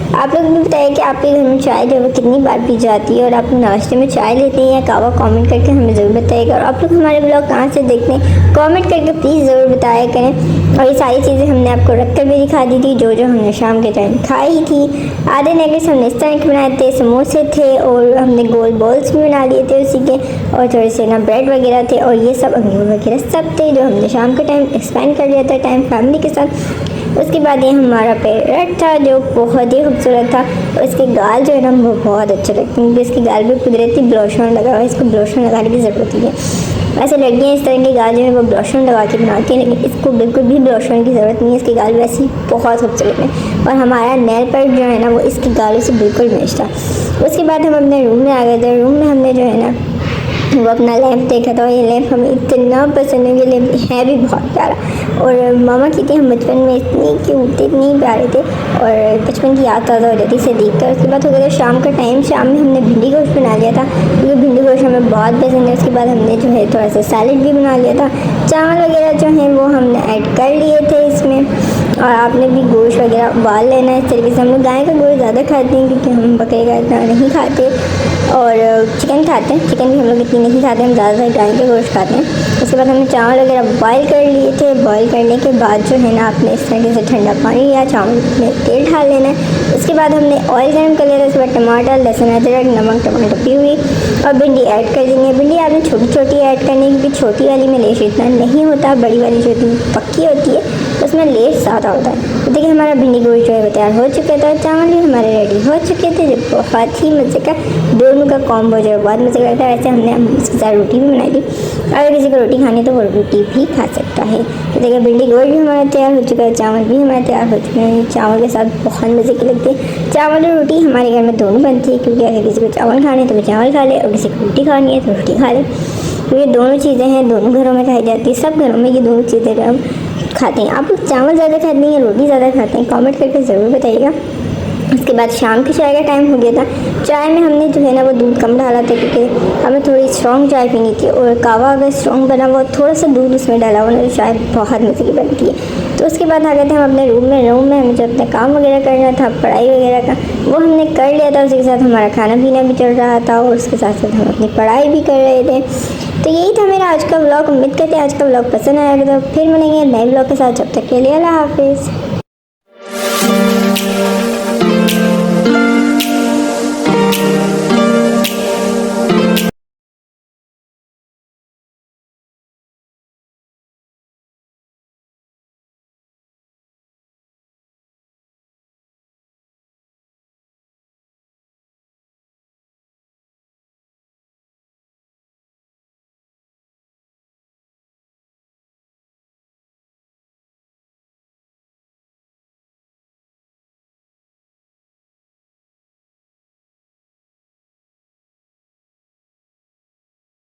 आप लोग भी बताइए कि आपके घर में चाय जो है वो कितनी बार पी जाती है और आप लोग नाश्ते में चाय लेते हैं या कहवा। कमेंट करके हमें ज़रूर बताइएगा। और आप लोग हमारे ब्लॉग कहाँ से देखते हैं कमेंट करके प्लीज़ ज़रूर बताया करें। और ये सारी चीज़ें हमने आपको रख कर भी दिखा दी थी जो हमने शाम के टाइम खाई थी। आधे नगेट्स हमने इस तरह के बनाए थे, समोसे थे और हमने गोल बॉल्स भी बना लिए थे उसी के, और थोड़े से ना ब्रेड वगैरह थे और ये सब अंगूर वगैरह सब थे जो हमने शाम के टाइम स्पेंड कर लिया था टाइम फैमिली के साथ। उसके बाद ये हमारा पैरट था जो बहुत ही खूबसूरत था और इसके गाल जो है ना वो बहुत अच्छे लगते हैं क्योंकि इसके गाल पे कुदरती ब्लोशन लगा हुआ है। इसको ब्लोशन लगाने की ज़रूरत नहीं है। ऐसे लड़कियाँ इस तरह के गाल जो है वो ब्लोशन लगा के बनाती हैं, लेकिन इसको बिल्कुल भी ब्लोशन की ज़रूरत नहीं है। इसके गाल वैसे ही बहुत खूबसूरत हैं और हमारा नेल पेंट जो है ना वो इसके गालों से बिल्कुल मैच था। उसके बाद हम अपने रूम में आ गए थे। रूम में हमने जो है ना वो अपना लैंप देखा था और ये लैंप हमें इतना पसंद है। ये लैंप है भी बहुत प्यारा और मामा की थी हम बचपन में इतनी क्यूट थे, इतनी प्यारे थे और बचपन की याद ताज़ा हो जाती इसे देख कर। उसके बाद हो गया था शाम का टाइम। शाम में हमने भिंडी गोश्त बना लिया था क्योंकि भिंडी गोश्त हमें बहुत पसंद है। उसके बाद हमने जो है थोड़ा सा सैलेड भी बना लिया था। चावल वगैरह जो हैं वो हमने ऐड कर लिए थे इसमें। और आपने भी गोश्त वगैरह उबाल लेना है इस तरीके से। हम लोग गाय का गोश्त ज़्यादा खाते हैं क्योंकि हम बकरे का इतना नहीं खाते और चिकन खाते हैं। चिकन भी हम लोग इतनी नहीं खाते, हम ज़्यादातर गाय के गोश्त खाते हैं। उसके बाद हमने चावल वगैरह बॉयल कर लिए थे। बॉयल करने के बाद जो है ना आपने इस तरीके से ठंडा पानी लिया, चावल में तेल डाल लेना है। उसके बाद हमने ऑयल गर्म कर लिया था। उसके बाद टमाटर, लहसुन, अदरक, नमक, टमाटर प्यूरी और भिंडी ऐड कर देंगे। भिंडी आपने छोटी छोटी ऐड करनी है क्योंकि छोटी वाली में लेश इतना नहीं होता, बड़ी वाली जो पक्की होती है उसमें लेश ज़्यादा होता है। तो देखिए हमारा भिंडी गोश्त जो है वो तैयार हो चुका था। चावल भी हमारे रेडी हो चुके थे जो बहुत ही मज़े का दोनों का कॉम्बो जो है बहुत मज़े का लगता है। वैसे हमने उसके साथ रोटी भी बनाई थी। अगर किसी को रोटी खानी तो वो रोटी भी खा सकता है। तो देखिए भिंडी गोश्त भी हमारा तैयार हो चुका है, चावल भी हमारे तैयार हो चुके हैं। चावल के साथ बहुत मज़े की लगती है। चावल और रोटी हमारे घर में दोनों बनती है क्योंकि अगर किसी को चावल खाने तो वो चावल खा ले और किसी को रोटी खानी है तो रोटी खा ले। तो ये दोनों चीज़ें हैं, दोनों घरों में खाई जाती है। सब घरों में ये दोनों चीज़ें जो हम खाते हैं। आप लोग चावल ज़्यादा खाते हैं या रोटी ज़्यादा खाते हैं कमेंट करके ज़रूर बताइएगा। उसके बाद शाम की चाय का टाइम हो गया था। चाय में हमने जो है ना वो दूध कम डाला था क्योंकि हमें थोड़ी स्ट्रॉन्ग चाय पीनी थी और कहवा अगर स्ट्रॉन्ग बना हुआ थोड़ा सा दूध उसमें डाला हुआ ना तो चाय बहुत मज़े की बनती है। तो उसके बाद आ गए थे हम अपने रूम में हमें जो अपना काम वगैरह करना था, पढ़ाई वगैरह का, वो हमने कर लिया था। उसके साथ हमारा खाना पीना भी चल रहा था और उसके साथ साथ हम अपनी पढ़ाई भी कर रहे थे। तो यही था मेरा आज का व्लॉग। उम्मीद करते हैं आज का व्लॉग पसंद आएगा। तो फिर मिलेंगे नए व्लॉग के साथ, जब तक के लिए अल्लाह हाफिज़।